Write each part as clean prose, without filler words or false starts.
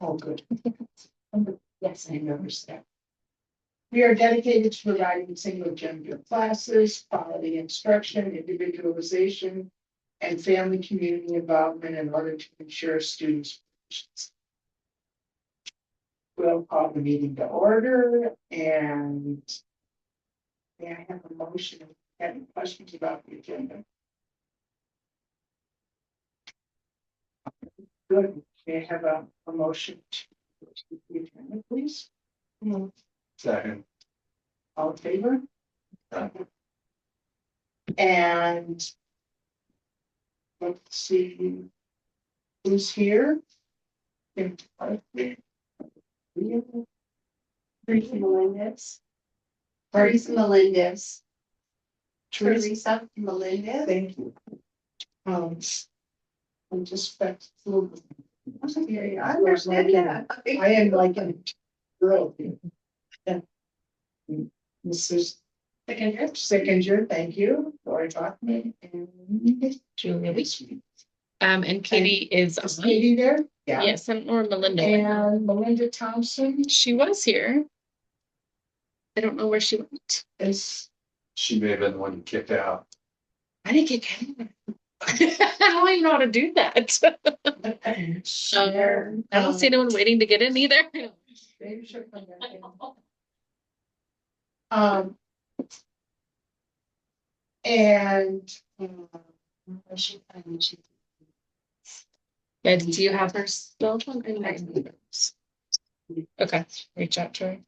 Oh, good. Yes, I noticed that. We are dedicated to providing single gender classes, quality instruction, individualization, and family community involvement in order to ensure students. We'll call the meeting to order, and may I have a motion? Any questions about the agenda? Good. May I have a motion to the agenda, please? Second. All in favor? And let's see who's here. Teresa Melendez. Pardon? Teresa Melendez. Teresa, Teresa Melendez. thank you. I'm just back to I understand that. I am like a girl. And Mrs. Sickinger, thank you. Lori Bachman and Julia. And Katie is is Katie there? Yeah. Yes, or Melinda. And Melinda Thompson She was here. I don't know where she went. is. She may have been the one you kicked out. I didn't get anyone. I don't even know how to do that. I don't see anyone waiting to get in either. Maybe she'll come back in. And Yeah, do you have her spelled one? Okay, reach out to her.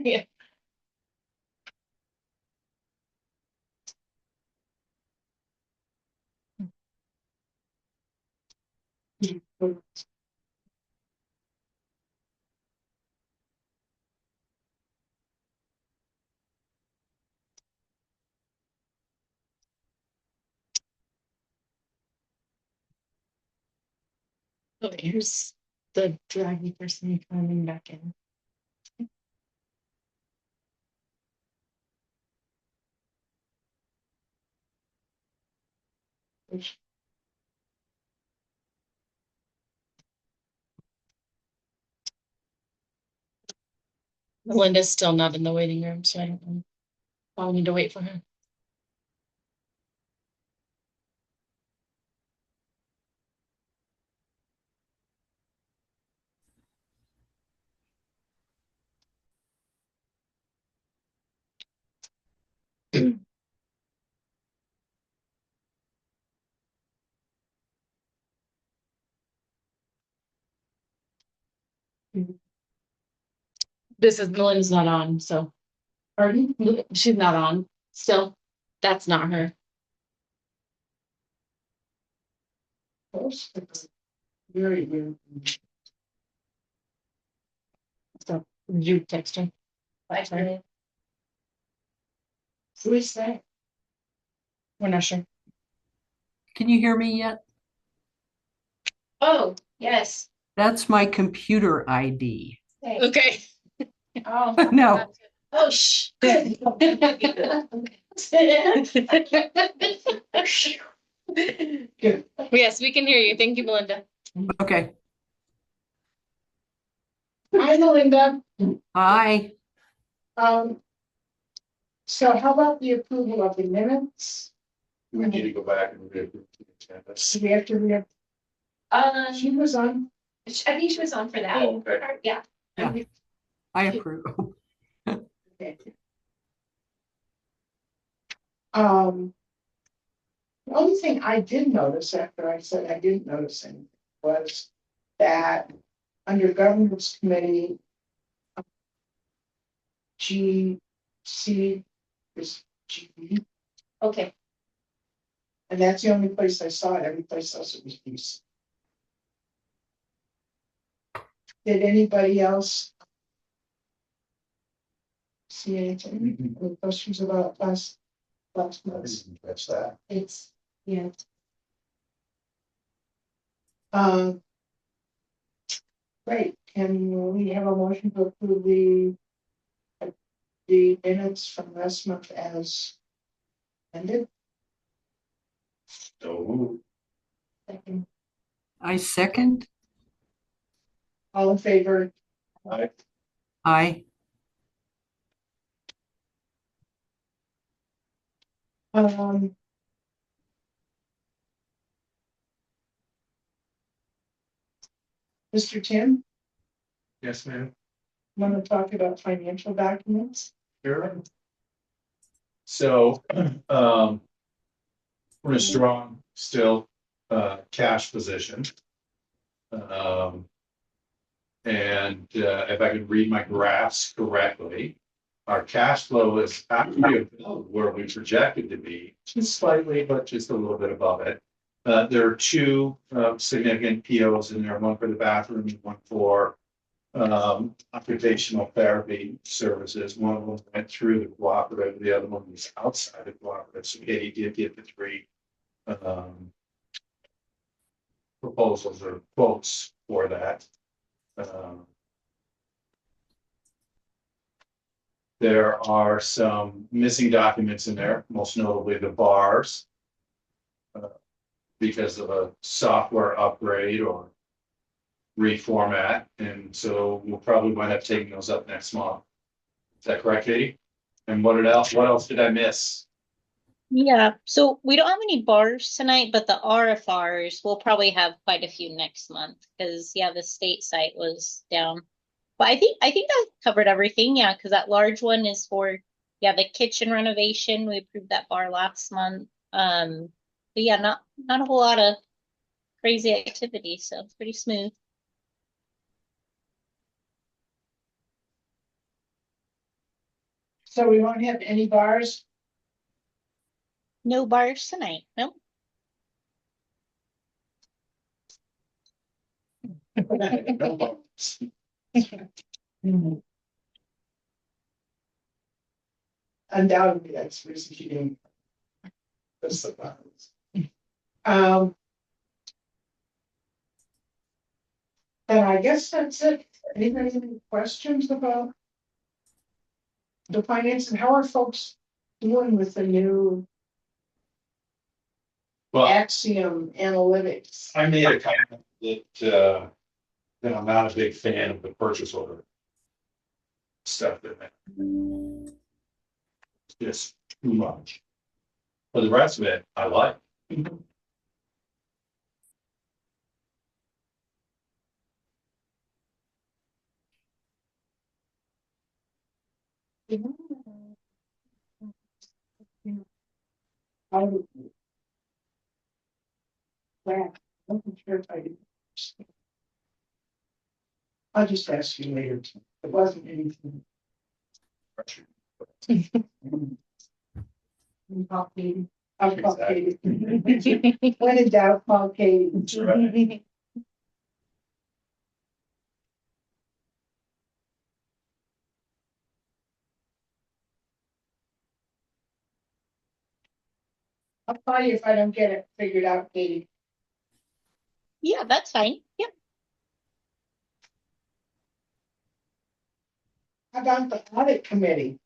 Yeah. Oh, here's the draggy person coming back in. Melinda's still not in the waiting room, so I don't know. I'll need to wait for her. This is Melinda's not on, so pardon? she's not on. Still, that's not her. Very weird. So you text her. Sorry. Who is that? We're not sure. Can you hear me yet? Oh, yes. That's my computer ID. Okay. Oh. No. Oh, shh. Good. Yes, we can hear you. Thank you, Melinda. Okay. Hi, Melinda. Hi. So how about the approval of the minutes? We need to go back and read the agenda. Do we have to read? She was on. I think she was on for that. Oh, okay. Yeah. Yeah. I approve. Okay. The only thing I did notice after I said I didn't notice anything was that under governance committee, GC is G, Okay, and that's the only place I saw it. Every place else it was BC. Did anybody else see anything? Any questions about last I month's? didn't catch that. it's, yeah. Great, can we have a motion to approve the minutes from last month as ended? So, Second. I second. All in favor? I, I, Um. Mr. Tim, yes, ma'am. want to talk about financial documents? Sure. So, we're in a strong, still, cash position. And if I could read my graphs correctly, our cash flow is actually above where we projected to be, just slightly, but just a little bit above it. There are two significant POs in there, one for the bathroom and one for occupational therapy services. One of them went through the cooperative, the other one was outside the cooperative. So Katie did get the three proposals or quotes for that. There are some missing documents in there, most notably the bars. Because of a software upgrade or reformat, and so we'll probably wind up taking those up next month. Is that correct, Katie? And what else did I miss? Yeah, so we don't have any bars tonight, but the RFRs, we'll probably have quite a few next month because yeah, the state site was down. But I think that covered everything, yeah, because that large one is for yeah, the kitchen renovation. We approved that bar last month. But yeah, not a whole lot of crazy activity, so it's pretty smooth. So we won't have any bars? No bars tonight. Nope. Undoubtedly, that's receiving. That's the balance. And I guess that's it. Anybody have any questions about the finance and how are folks doing with the new Well, Axiom analytics? I made a comment that I'm not a big fan of the purchase order stuff that it's just too much. For the rest of it, I like. I would- Well, I'm not sure if I did. I'll just ask you later. It wasn't anything. Complicated. I'll call Katie. When in doubt, call Katie. That's right. I'll call you if I don't get it figured out, Katie. Yeah, that's fine. Yep. How about the audit committee?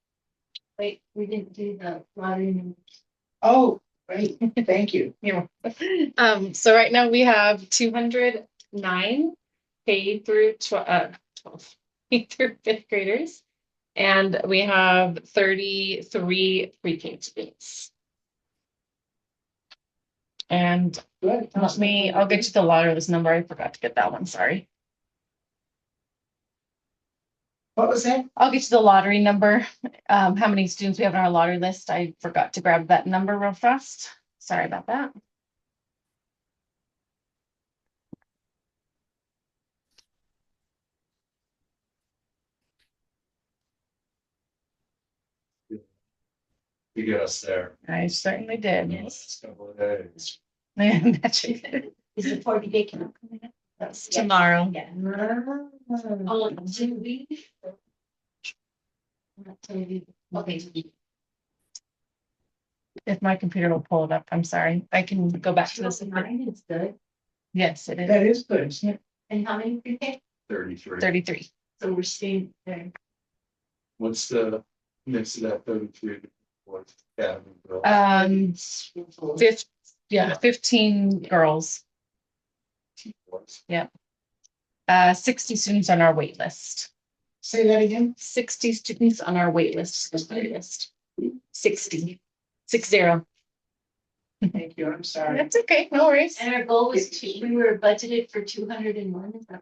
Wait, we didn't do the lottery. Oh, great, thank you. So right now we have 209 paid through 12 paid through fifth graders. And we have 33 pre-K students. And Good. I'll get you the lottery list number. I forgot to get that one, sorry. What was that? I'll get you the lottery number. How many students we have on our lottery list. I forgot to grab that number real fast. Sorry about that. to get us there. I certainly did. Next couple of days. Imagine. Is the 40-day count coming up? That's Tomorrow. Yeah. Oh, do we? Okay. If my computer will pull it up, I'm sorry. I can go back to this. Mine is good. Yes, it is That is good, isn't it? And how many pre-K? 33. 33. So we're staying there. What's the mix of that 33? What academy girls? Yeah, 15 girls. Boys? 60 students on our wait list. Say that again. 60 students on our wait list. 60. 60. Thank you, I'm sorry. That's okay, no worries. And our goal was we were budgeted for 201. Is that?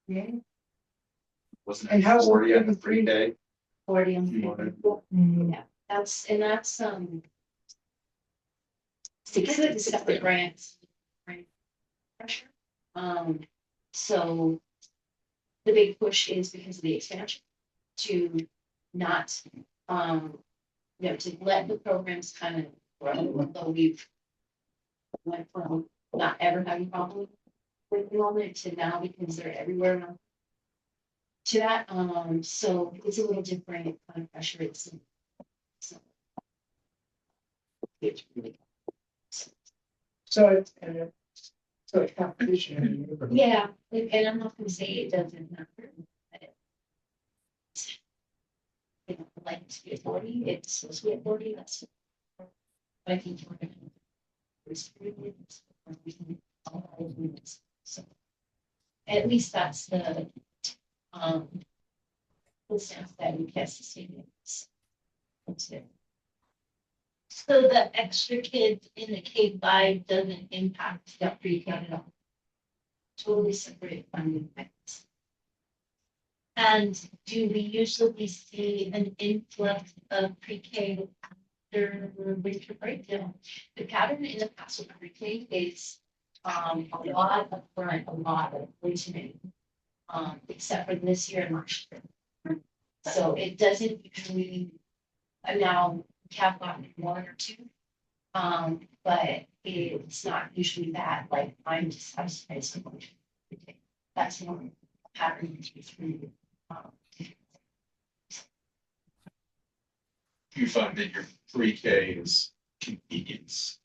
Yeah, Wasn't And it how's the 40 on the 33? pre-K? 40 on You wanted- Yeah, that's 60 the grants. Grant Pressure. So the big push is because of the expansion to not, to let the programs kind of grow, although we've went from not ever having problems with enrollment to now because they're everywhere now. To that, so it's a little different kind of pressure. It's really. So it's, so it's competition. Yeah, and I'm not gonna say it doesn't matter. But it's, like to be at 40, it's supposed to be at 40, that's. But I think we're gonna. So. At least that's the stance that we cast the statements. So the extra kids in the K-5 doesn't impact the pre-K at all. Totally separate funding methods. And do we usually see an influx of pre-K after winter break? No. The pattern in the past with pre-K is a lot of front, a lot of listening, except for this year and last year. So it doesn't usually, now we have gotten one or two, but it's not usually that, like, I'm just, I so much. That's more pattern through. You find that your pre-K is convenience.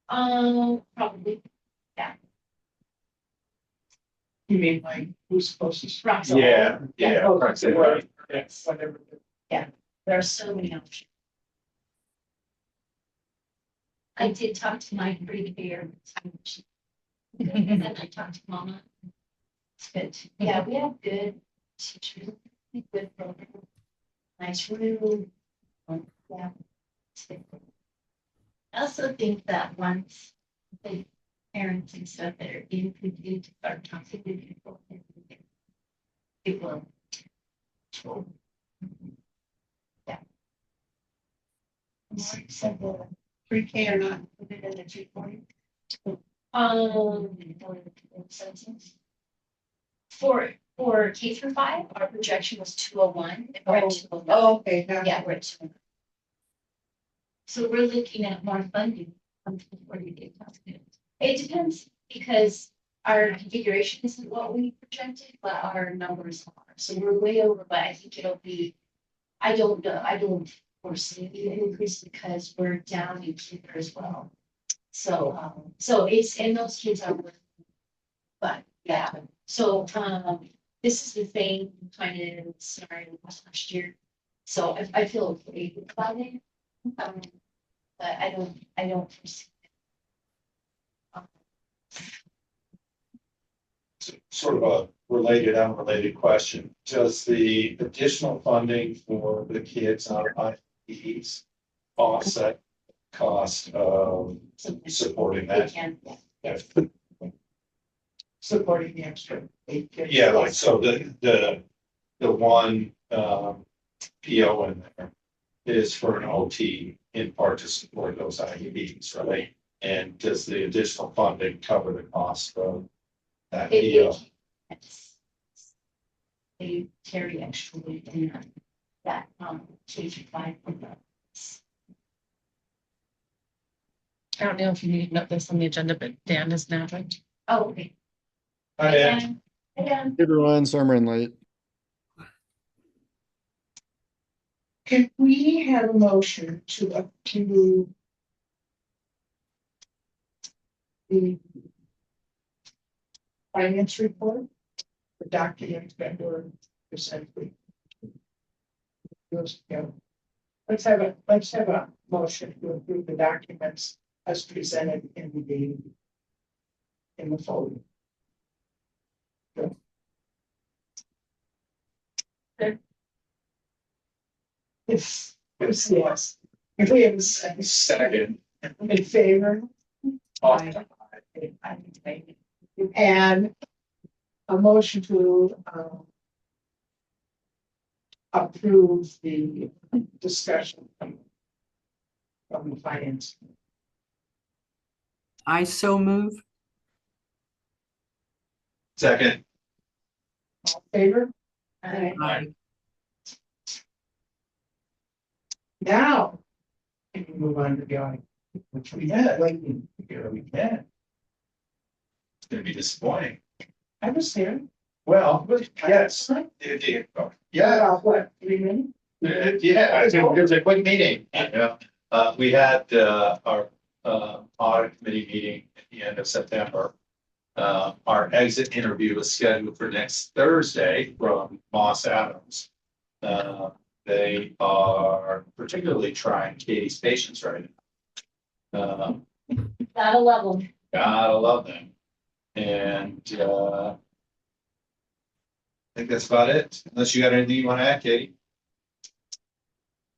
Probably, You mean like who's closest? Roxy. Yeah, Oh, right, right. yes. Whatever. There are so many options. I did talk to my pre-K, and then I talked to Mama. It's good. Yeah, we have good teachers, good program, nice room. Yeah. It's good. I also think that once the parents and stuff that are in to start talking to people, it will. Yeah. So the pre-K are not included in the 240. For K through 5, our projection was 201. and we're at 209. Oh, okay. Yeah, we're at 209. So we're looking at more funding. It depends because our configuration isn't what we projected, but our numbers are. So we're way over, but I think it'll be, I don't know, I don't foresee an increase because we're down in keeper as well. So, so it's, and those kids are working. But yeah, so, this is the same kind of scenario as last year. So I feel okay about it. But I don't foresee. Sort of a related, unrelated question. Does the additional funding for the kids on IEPs offset cost of supporting They that? can, yeah. Supporting the extra 8 kids. Yeah, like, so the one, PO in there is for an OT in part to support those IEPs, right? And does the additional funding cover the cost of that PO? They carry extra weight in that. that, K-5. I don't know if you need to note this on the agenda, but Dan is now joined. Oh, okay. Hi, Dan. And Hey everyone, sorry I'm running late. Can we have a motion to approve the finance report, the documents that were presented? Let's have a motion to approve the documents as presented in the folder. It's yes. If we have a second. Second. In favor? Aye. And a motion to approve the discussion from the finance. I so move. Second. All in favor? Aye. Now, can we move on to the audit, which we had, we can. It's gonna be disappointing. I was there. Well, yes. Yeah, What, 3 minutes? yeah, it was a quick meeting, you know. We had, our, audit committee meeting at the end of September. Our exit interview is scheduled for next Thursday from Moss Adams. They are particularly trying Katie's patience right now. gotta love them. Gotta love them. And, I think that's about it, unless you got anything you wanna add, Katie?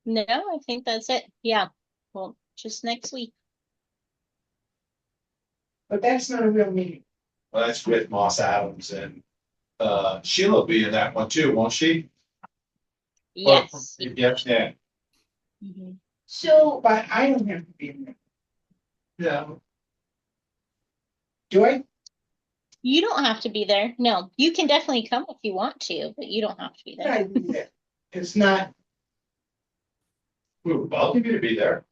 No, I think that's it. Yeah. Well, just next week. But that's not a real meeting. Well, that's with Moss Adams and, Sheila will be in that one too, won't she? Yes. Yes, yeah. Mhm. So, But I don't have to be in there. Yeah. Do I? You don't have to be there. No, you can definitely come if you want to, but you don't have to be there. I do that. It's not. We would welcome you to be there.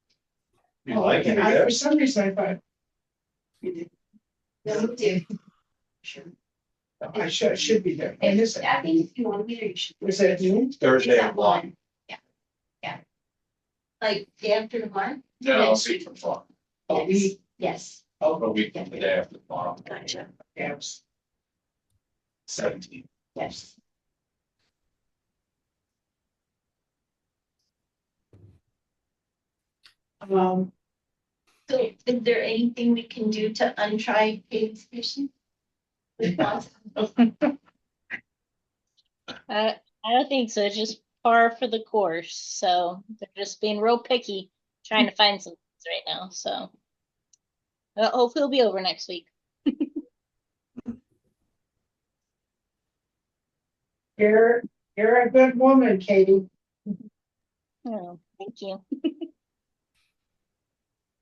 If you'd like to be I, there. for some reason, I thought. We did. no, we do. Sure. I should be there. And this, I think if you want to be there, you should. was that noon? Thursday Is at that 1. one? Yeah. Like day after tomorrow? No, Next week from tomorrow. Oh, we, Yes. A week from the day after tomorrow, Gotcha. yes, 17th. Yes. um, So is there anything we can do to untry Katie's patience? I don't think so. It's just par for the course. So they're just being real picky, trying to find some things right now. So hopefully it'll be over next week. you're a good woman, Katie. Oh, thank you.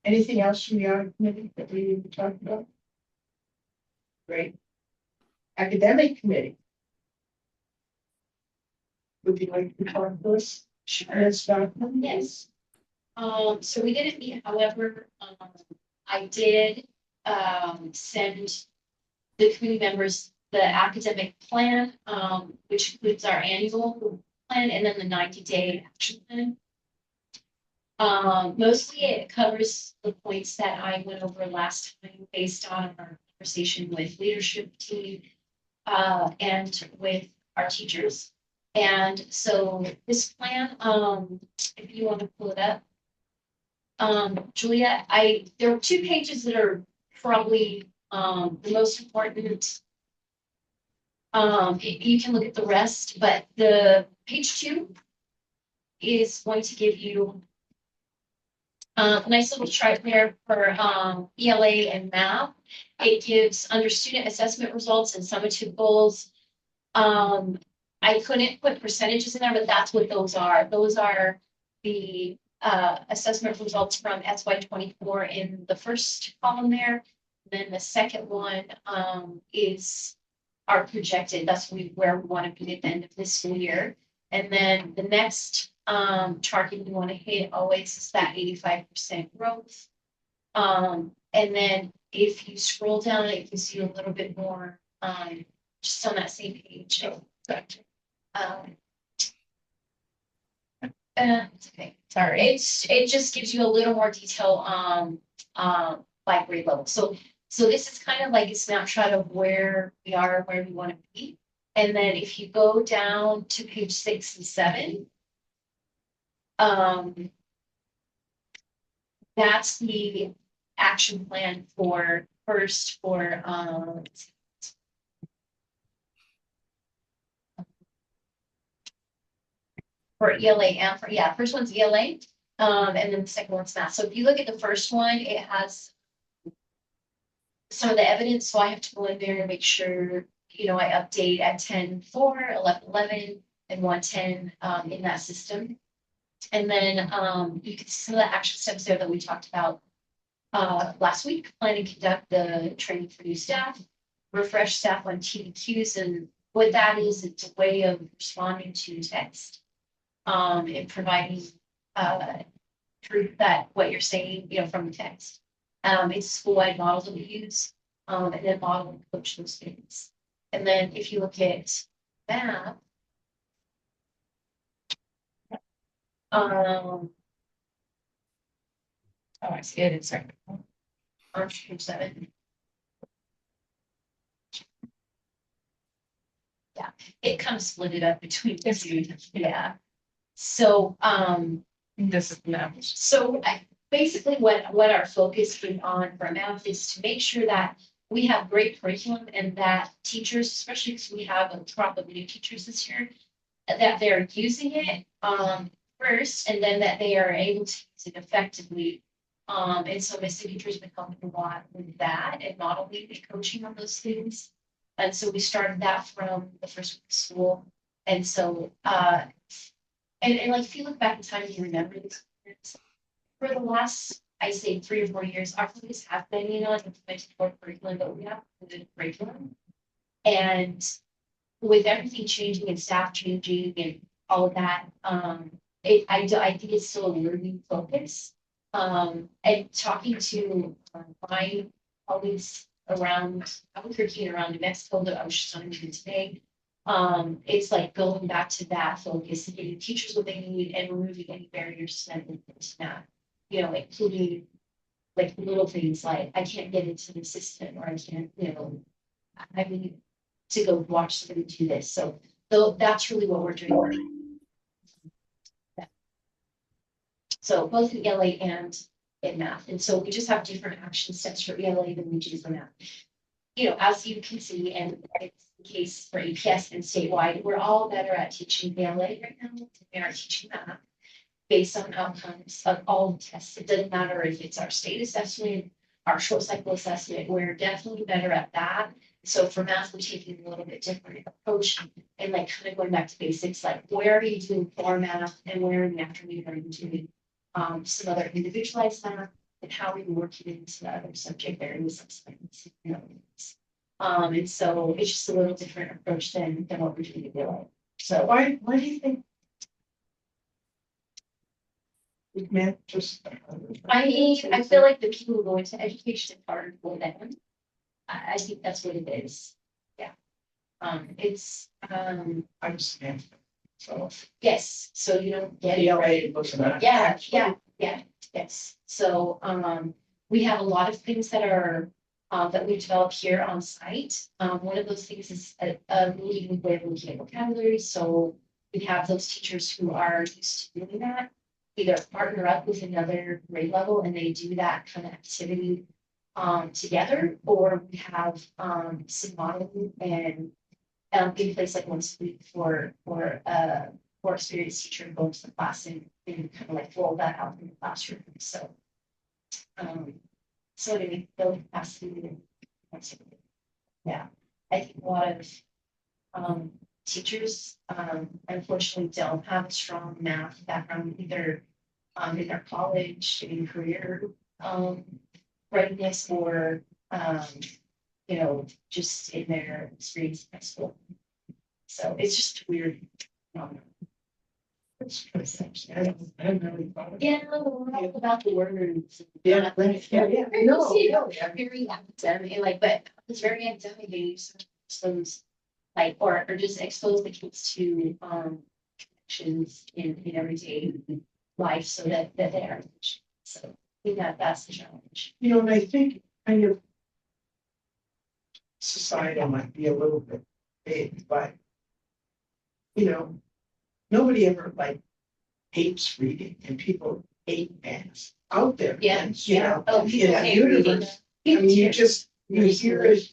Anything else from the audit committee that we need to talk about? Great. Academic committee. Would you like to talk to us? Ms. Stockman? Yes. So we didn't meet, however, I did, send the committee members the academic plan, which includes our annual plan and then the 90-day action plan. Mostly it covers the points that I went over last time based on our conversation with leadership team, and with our teachers. And so this plan, if you want to pull it up. Julia, there are 2 pages that are probably, the most important. You can look at the rest, but the page 2 is going to give you a nice little chart there for ELA and math. It gives under student assessment results and summative goals. I couldn't put percentages in there, but that's what those are. Those are the assessment results from SY 24 in the first column there. Then the second one is our projected. That's where we want to be at the end of this school year. And then the next target you want to hit always is that 85% growth. And then if you scroll down, it gives you a little bit more just on that same page. It's okay. Sorry. It just gives you a little more detail by grade level. So this is kind of like a snapshot of where we are, where we want to be. And then if you go down to page 6 and 7, that's the action plan for ELA and first one's ELA, and then the second one's math. So if you look at the first one, it has some of the evidence. So I have to go in there and make sure, I update at 10.4, 11.11, and 1.10 in that system. And then you can see some of the action steps there that we talked about last week. Plan and conduct the training for new staff, refresh staff on TDQs, and what that is, it's a way of responding to text and providing proof that what you're saying, from the text. It's a school-wide model that we use, and then model and coach those students. And then if you look at math, Oh, I see it. It's right. on page 7. Yeah, it kind of split it up between the two. Yeah. So, This is now. So basically what our focus is on for math is to make sure that we have great curriculum and that teachers, especially because we have a crop of new teachers this year, that they're using it first, and then that they are able to use it effectively. And so my signature's been helping a lot with that and not only the coaching on those things. And so we started that from the first week of school. And so and like if you look back in time and you remember this, for the last, I say 3 or 4 years, our focus has been, implementing core curriculum, but we have the curriculum. And with everything changing and staff changing and all of that, I think it's still a learning focus. And talking to my colleagues around, I was working around New Mexico that I was just on even today. It's like going back to that focus and getting teachers what they need and removing any barriers to them into that, including like little things like I can't get into the system or I can't, I need to go watch somebody do this. So that's really what we're doing. So both in ELA and in math. And so we just have different action steps for ELA than we do for math. As you can see, and it's the case for APS and statewide, we're all better at teaching ELA right now than we are teaching math based on outcomes of all the tests. It doesn't matter if it's our state assessment, our short cycle assessment, we're definitely better at that. So for math, we're taking a little bit different approach and like kind of going back to basics, like where are you doing core math and where in the afternoon are you doing some other individualized math, and how are you working into the other subject areas of science, and so it's just a little different approach than what we're doing today. So Why do you think? It meant just. I feel like the people who go into education are harder for them. I think that's what it is. Yeah. It's I understand. So. yes, so you don't get it ELA right. looks at. Yes. So we have a lot of things that are that we developed here on site. One of those things is a meeting with vocabulary. So we have those teachers who are used to doing that, either partner up with another grade level and they do that kind of activity together, or we have some modeling and in place like once a week for more experienced teacher to go into the class and kind of like roll that out in the classroom. So anyway, build capacity. Yeah, I think a lot of teachers unfortunately don't have a strong math background either in their college, in career readiness, or just in their experience in high school. So it's just weird. It's kind of interesting. I haven't really thought of it. Yeah, we're all about the words. Yeah, yeah. No, no, yeah. Very academic, like, but it's very academic, they use those, like, or just expose the kids to, connections in everyday life so that they are. So I think that's the challenge. You know, and I think kind of societal might be a little bit big, but you know, nobody ever like hates reading and people hate math out there. Yeah, You know, Oh, in people that hate reading. universe. I mean, you hear it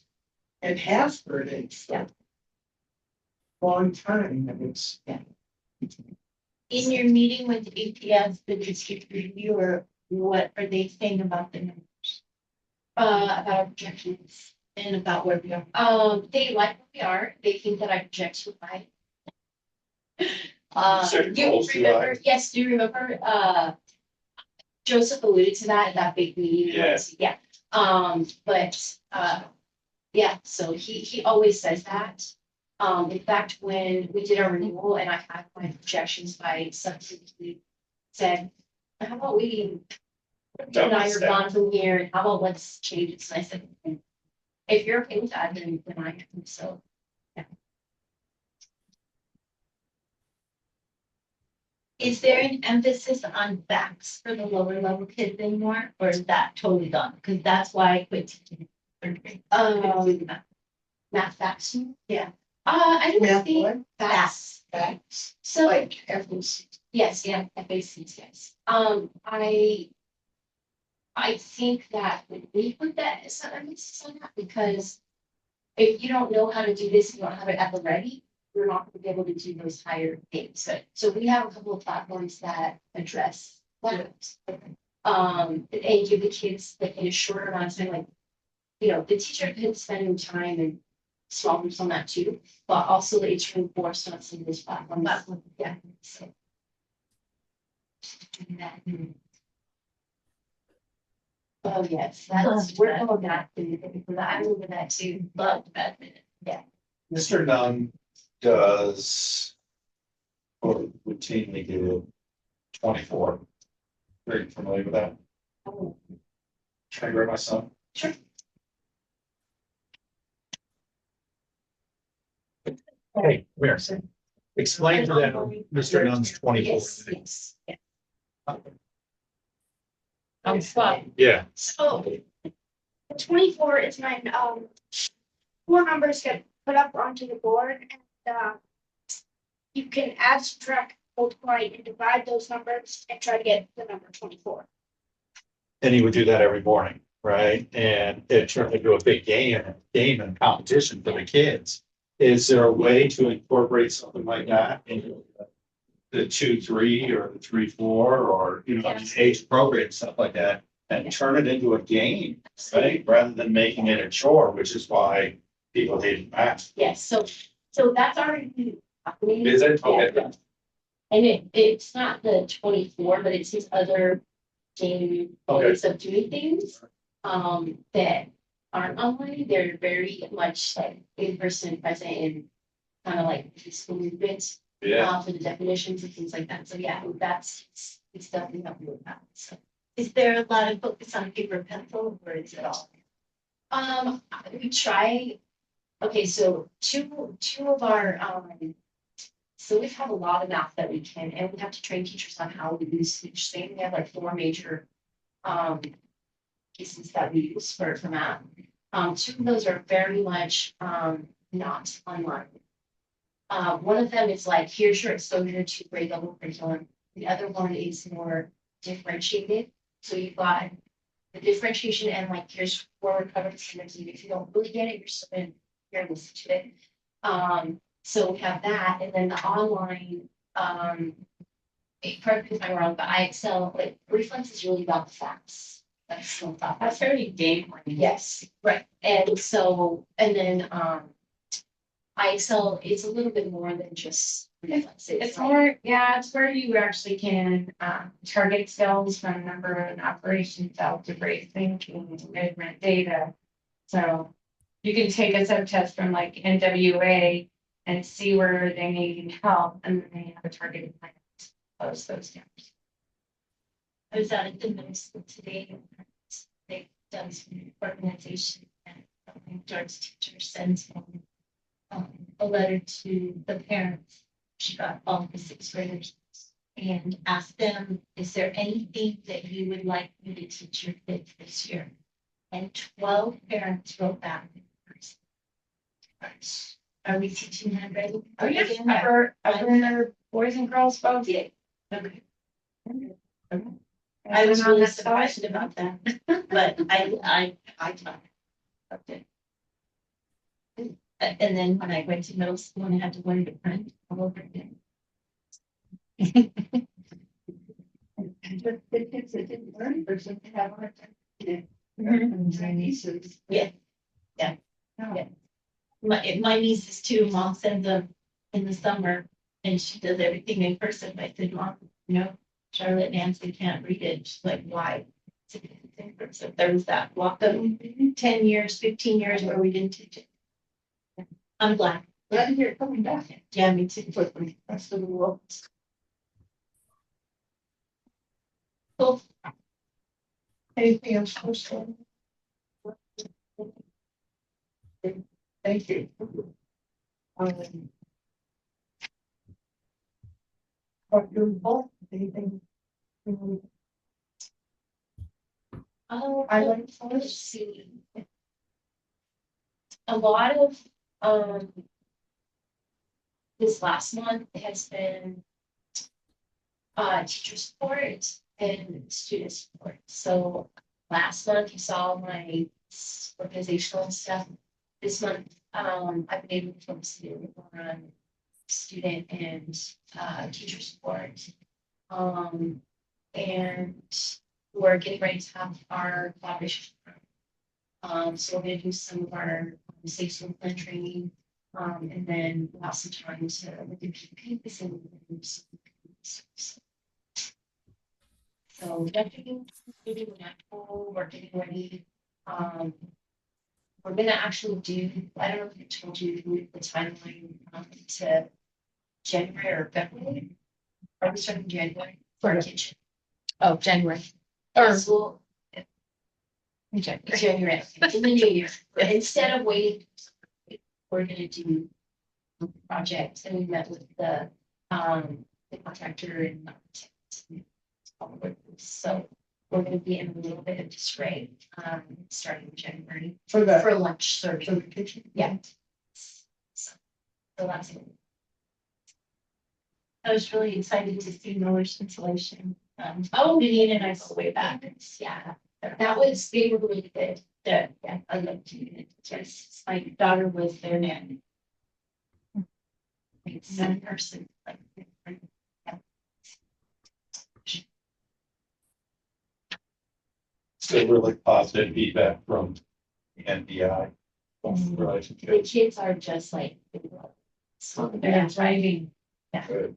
and have heard it for Yeah. a long time, and it's. In your meeting with APS, the district reviewer, what are they saying about the numbers About our projections. and about where we are? They like what we are, they think that I project too high. Certain You goals too remember, high? yes, do you remember, Joseph alluded to that at that big meeting? Yeah. But, yeah, so he always says that. In fact, when we did our renewal and I had my projections by subsidy, said, how about we, and I are gone from here, and how about let's change it? So I said, if you're okay with that, then I am, so. Is there an emphasis on facts for the lower level kids anymore, or is that totally gone? Because that's why I quit teaching. third grade. Math facts, Yeah. I don't Math think what? facts, Facts, so. like FOC. Yes, yeah, FACs, yes. I think that we put that as an emphasis on that because if you don't know how to do this, you don't have it at the ready, you're not gonna be able to do those higher things. So we have a couple of platforms that address that. And give the kids like in a shorter amount of time, like, you know, the teacher can spend time and small groups on that too, but also it's reinforced on some of those platforms. Yeah. So. Oh, yes, that's, we're going back to, I remember that too, loved badminton, yeah. Mr. Nunn does or routinely do 24. Are you familiar with that? Oh, Can I grab my son? Sure. Hey, come here. Explain to them Mr. Nunn's 24. Yes, yeah. On spot. Yeah, So, the 24 is when, four numbers get put up onto the board and, you can add, subtract, multiply, and divide those numbers and try to get the number 24. and he would do that every morning, right? And it turned into a big game and competition for the kids. Is there a way to incorporate something like that into the 2-3 or the 3-4 or, you know, Yes. age appropriate stuff like that? And turn it into a game, right? Rather than making it a chore, which is why people hate math. Yes, so that's already happening. Is it? Yeah. Okay. And it's not the 24, but it's his other game ways of doing things, that aren't online, they're very much like in person present and kind of like peaceful movements. Yeah, For the definitions and things like that, so yeah, it's definitely helping with that, so. Is there a lot of focus on paper pencil, or is it all? We try, okay, so two of our, so we have a lot of math that we can, and we have to train teachers on how to use each thing. We have like 4 major pieces that we use for math. 2 of those are very much not online. One of them is like, here's your exposure to grade level curriculum. The other one is more differentiated. So you've got the differentiation and like, here's forward covered standards. And if you don't really get it, you're still in here and listen to it. So we have that, and then the online, correct me if I'm wrong, but IXL, like reflex is really about the facts. That's still thought. That's very game oriented. Yes, right. And so, and then IXL is a little bit more than just reflex. It's like- more, yeah, it's where you actually can target skills from number and operations algebraic thinking, measurement data. So you can take a subtest from like NWA and see where they need help, and then they have a targeted plan. close those gaps. I was out at the middle school today, and they've done some organization, and George's teacher sends home a letter to the parents. She got all the sixth graders and asked them, is there anything that you would like me to teach your kids this year? And 12 parents wrote back. Nice. Are we teaching handwriting? Oh, yes, again? our boys and girls both. Yeah. Okay. I I was on really that side. surprised about that, but I thought. Okay. And then when I went to middle school and I had to learn to print all over again. The kids that didn't learn, or something have a hard time. Mhm. My nieces. Yeah. Yeah. My nieces too, mom sends them in the summer and she does everything in person. I said, Mom, Charlotte Nancy can't read it. She's like, why? So there was that walk of 10 years, 15 years where we didn't teach it. I'm glad. Glad to hear it coming back. Yeah, me too. For the rest of the world. Cool. Anything else for Storm? Thank you. Dr. Wolf, anything? I like Let's see. A lot of, this last month has been teacher support and student support. So last month you saw my organizational stuff. This month, I've been able to focus more on student and teacher support. And we're getting ready to have our collaboration. So we're gonna do some of our safe school plan training. And then we'll have some time to look at PPs and so definitely doing that. We're getting ready. We're gonna actually do, I don't know if I told you the timeline to January or February. Are we starting January for our kitchen? Oh, January. Or School, January. January, in the new year. Instead of waiting, we're gonna do projects, and we met with the contractor and so we're gonna be in a little bit of disarray, starting in January For the, for lunch serving. for the kitchen. Yeah. So that's it. I was really excited to see Miller's installation. Vivian and I go way back. Yeah, that was, they were really good. Yeah, I loved it. Just my daughter was their nanny. It's in person. Like, So really positive feedback from the NBI. the Relationship. kids are just like. So they're thriving. Yeah. Good.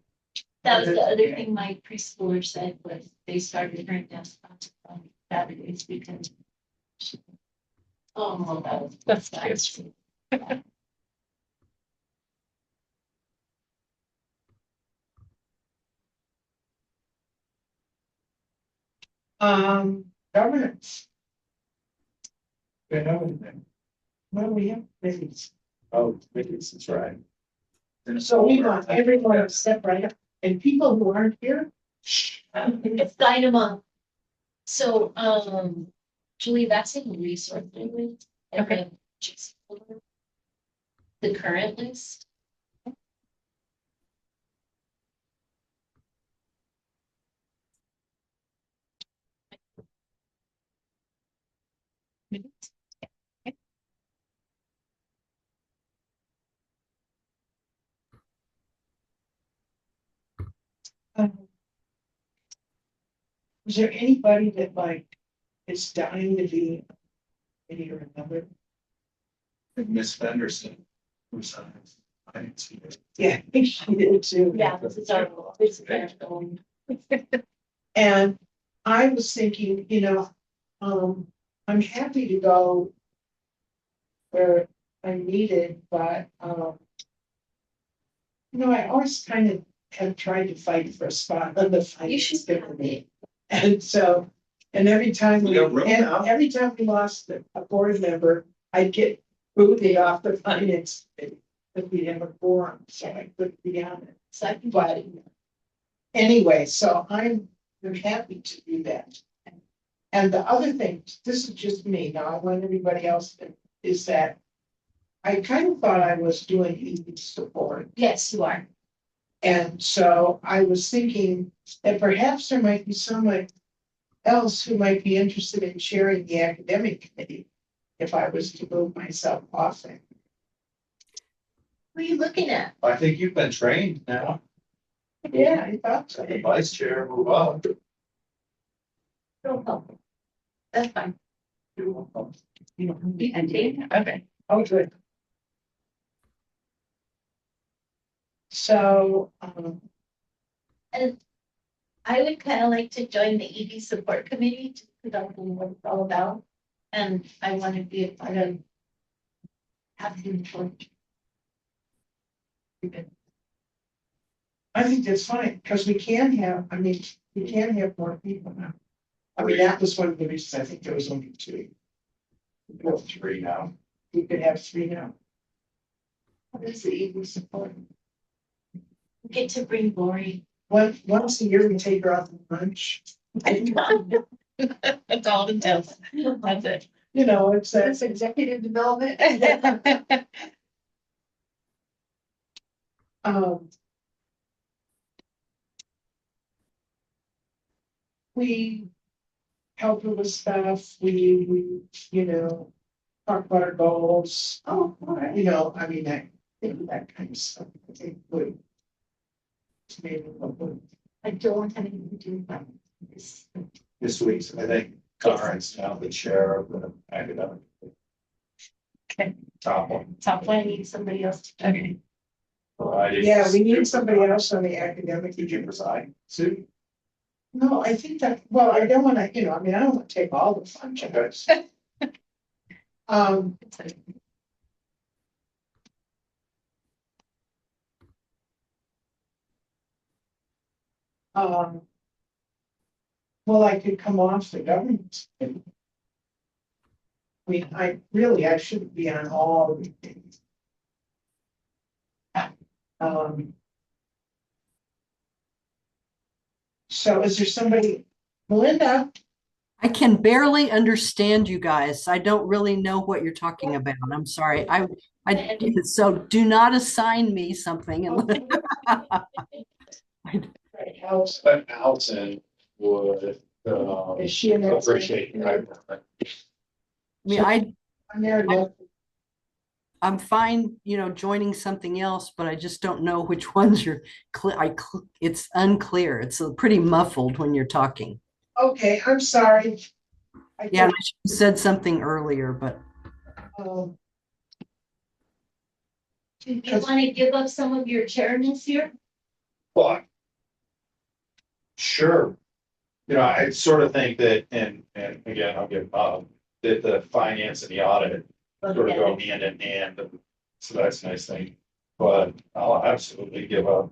That was the other thing my preschooler said was they started hearing desktops on Saturdays because. Oh, that's nice. Governance. Good, how is it? Well, we have business. Oh, this is right. So we want everyone to step right up, and people who aren't here. It's dynamo. So, Julie, that's in the resource list. And Okay. then just the current list. Is there anybody that like is dying to be any or another? Miss Fenderson, who signs. I didn't see it. Yeah, I think she did too. Yeah, this is our own. And I was thinking, I'm happy to go where I'm needed, but I always kind of have tried to fight for a spot on the You finance should have committee. And so, and every time We got room now. every time we lost a board member, I'd get booted off the finance committee. If we have a forum, so I couldn't be on it. So But anyway, so I'm happy to do that. And the other thing, this is just me, now I want everybody else to, is that I kind of thought I was doing ED support. yes, you are. And so I was thinking that perhaps there might be someone else who might be interested in chairing the academic committee if I was to move myself off it. What are you looking at? I think you've been trained now. Yeah, I thought so. The vice chair, move up. No help. That's fine. You don't be ending. Okay. Oh, good. So, And I would kind of like to join the ED support committee to put up what it's all about. And I want to be a part of having for. I think that's fine, because we can have, I mean, we can have more people now. I mean, that was one of the reasons I think there was only two. Well, 3 now. We could have three now. What is the ED support? Get to bring Lori. Once a year, we take her out to lunch. That's all it does. That's it. You know, it's that. That's executive development. Um. We help her with stuff, we, you know, talk about our goals. Oh, all right. You know, I mean, I think that kind of stuff, I think would. Maybe would. I don't have anything to do with that. This- This week's, I think, Karen's now the chair of the academic. Okay. Top one. Top one, I need somebody else to. Okay. Yeah, we need somebody else on the academic. Did you preside, Sue? No, I think that, well, I don't wanna, you know, I mean, I don't wanna take all the fun jobs. Um. Um. Well, I could come off the government. I mean, I shouldn't be on all the things. So is there somebody, Melinda? I can barely understand you guys. I don't really know what you're talking about. I'm sorry. So do not assign me something. Right, how's, But Allison would, is she in that? appreciate your I'm there, no. I'm fine, joining something else, but I just don't know which ones you're it's unclear. It's pretty muffled when you're talking. Okay, I'm sorry. Yeah, and I should have said something earlier, but Um, Do you want to give up some of your chairness here? But. Sure. You know, I sort of think that, and again, I'll give, that the finance and the audit sort of go hand in hand. So that's a nice thing, but I'll absolutely give up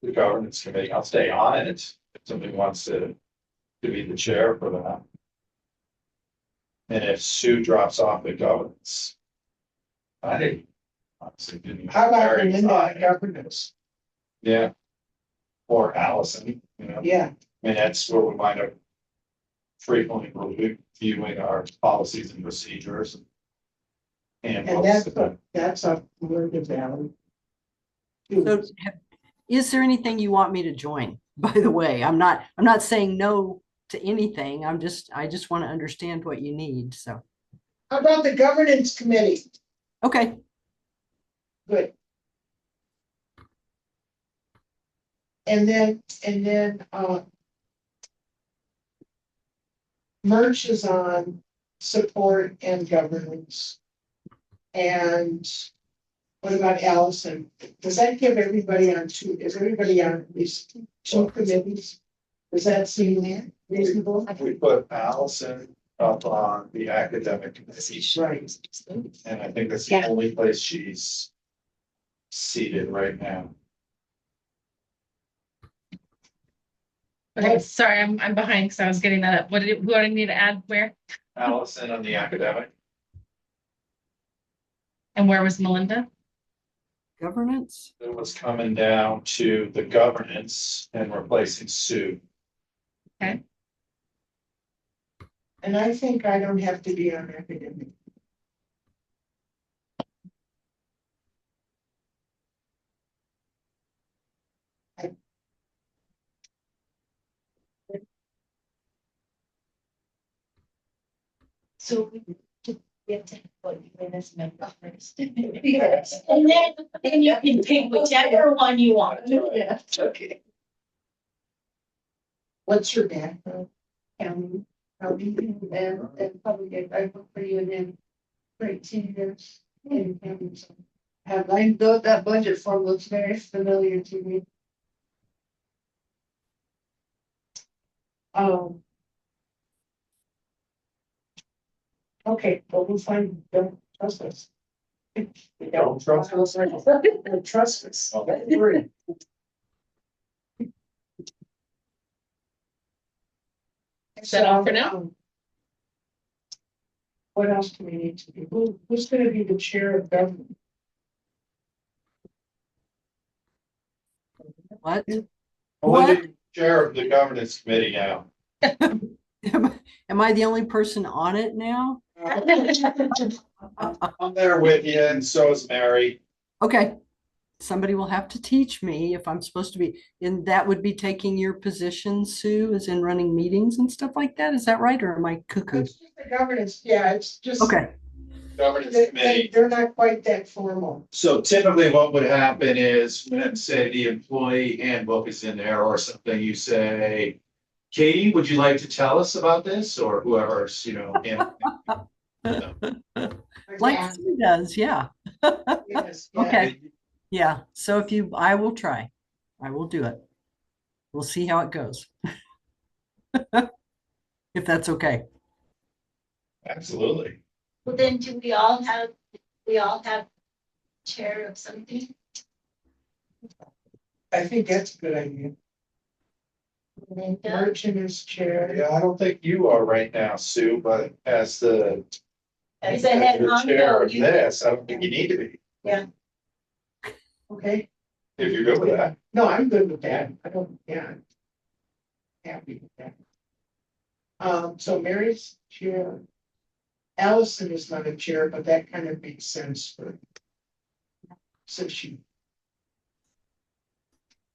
the governance committee. I'll stay on it if somebody wants to be the chair for that. And if Sue drops off the governance, I honestly didn't. how about very Melinda high. on governance? Yeah. Or Allison, you know. Yeah, I mean, that's where we wind up frequently reviewing our policies and procedures. And and that's a word of value. so is there anything you want me to join? By the way, I'm not saying no to anything. I just want to understand what you need. So How about the governance committee? okay. Good. And then, Merch is on support and governance. And what about Allison? Does that give everybody on two, is everybody on at least two committees? Does that seem reasonable? we put Allison up on the academic committee. Right. And I think that's the Yeah. only place she's seated right now. Okay, sorry, I'm behind because I was getting that up. What do I need to add where? Allison on the academic. And where was Melinda? Governance? It was coming down to the governance and replacing Sue. And I think I don't have to be on academic. So we have to put you in as member first. Yes. And then you can pick whichever one you want. Yeah, okay. What's your background? And probably I work for you and then for 18 years. And have I built that budget form looks very familiar to me. Okay, but we'll find, don't trust us. Don't trust us? Don't trust us. Don't worry. Is that all for now? What else do we need to do? Who's gonna be the chair of government? What? Only the chair of the governance committee now. Am I the only person on it now? I'm there with you, and so is Mary. Okay. Somebody will have to teach me if I'm supposed to be, and that would be taking your position, Sue, as in running meetings and stuff like that. Is that right? Or am I cuckoo? It's just the governance, yeah, it's just. Okay. Governance They, committee. they're not quite that formal. So typically what would happen is when, say, the employee handbook is in there or something, you say, Katie, would you like to tell us about this? Or whoever's, Like Sue does, yeah. Yes, yeah. Okay. Yeah. So I will try. I will do it. We'll see how it goes. If that's okay. Absolutely. Well, then do we all have chair of something? I think that's a good idea. Linda? Merchant is chair. Yeah, I don't think you are right now, Sue, but as the As a head the chair honcho, of you. this, I don't think you need to be, Okay, if you're good with that. no, I'm good with that. I don't, yeah. I'm happy with that. So Mary's chair. Allison is not a chair, but that kind of makes sense for. So she.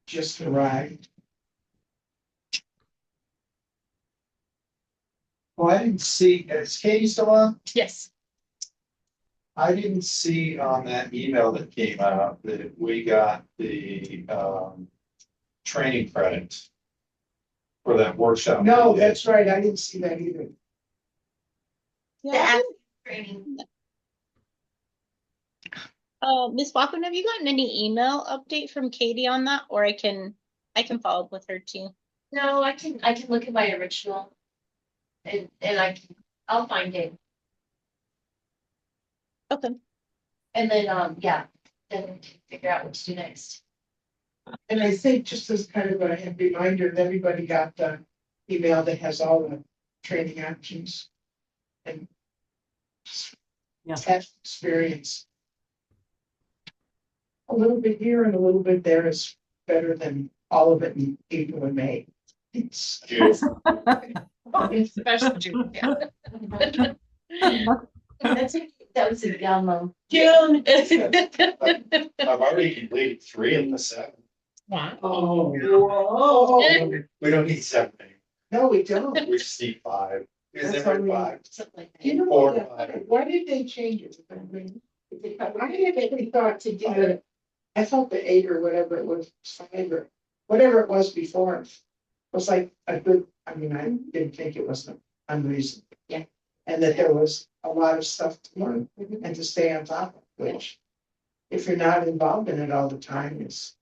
Just arrived. Well, I didn't see, is Katie still on? Yes. I didn't see on that email that came out that we got the training credit for that workshop. No, that's right. I didn't see that either. The active training. Ms. Bachman, have you gotten any email update from Katie on that? Or I can follow up with her too. No, I can look at my original. And I'll find it. Okay. And then, yeah, then we can figure out what to do next. And I think just as kind of a reminder, that everybody got the email that has all the training options. And. Yeah. Past experience. A little bit here and a little bit there is better than all of it in April and May. It's. Especially June. Yeah. That was a demo. June. I've already completed 3 of the 7. Wow. Oh. We don't need 7. No, we don't. We just need 5. Is That's there all we 5? Something like that. You know Or what? 5. Why did they change it? I mean, I had actually thought to do it. I thought the 8 or whatever it was, 5 or whatever it was before. Was like a good, I mean, I didn't think it was unreasonable. Yeah. And that there was a lot of stuff to learn and to stay on top of, which. If you're not involved in it all the time, it's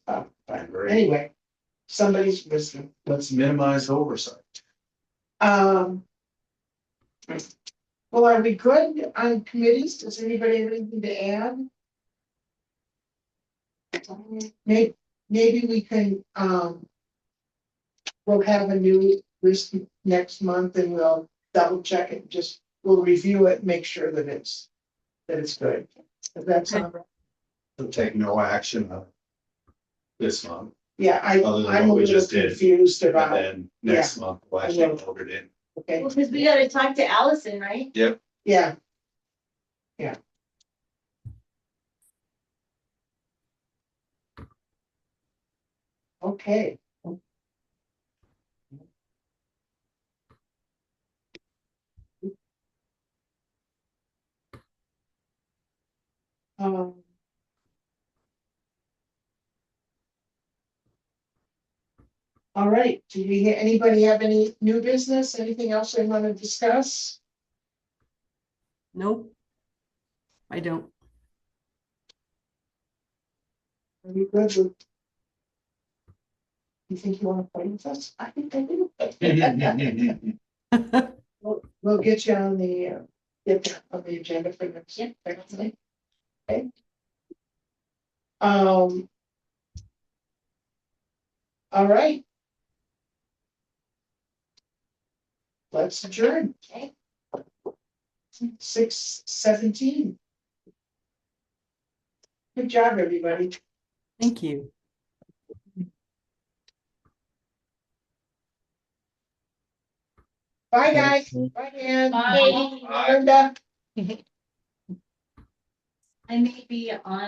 tough. But anyway, somebody's wisdom. Let's minimize oversight. Well, are we good on committees? Does anybody have anything to add? Maybe we can, we'll have a new list next month and we'll double check it, we'll review it, make sure that it's good. Does that sound right? We'll take no action this month, Yeah, Other than I'm a what we little just did. confused and about, then next month we'll actually vote it in. okay, Well, because we gotta talk to Allison, right? Yep. yeah. Okay. Um. All right, anybody have any new business, anything else they want to discuss? Nope. I don't. Are you good with? You think you want to play with us? I think I do. We'll get you on the, agenda for next. Yep. Thursday. Okay. All right. Let's adjourn. Okay. 6:17. Good job, everybody. Thank you. Bye, guys. Bye, Ann. Bye. Linda. I may be on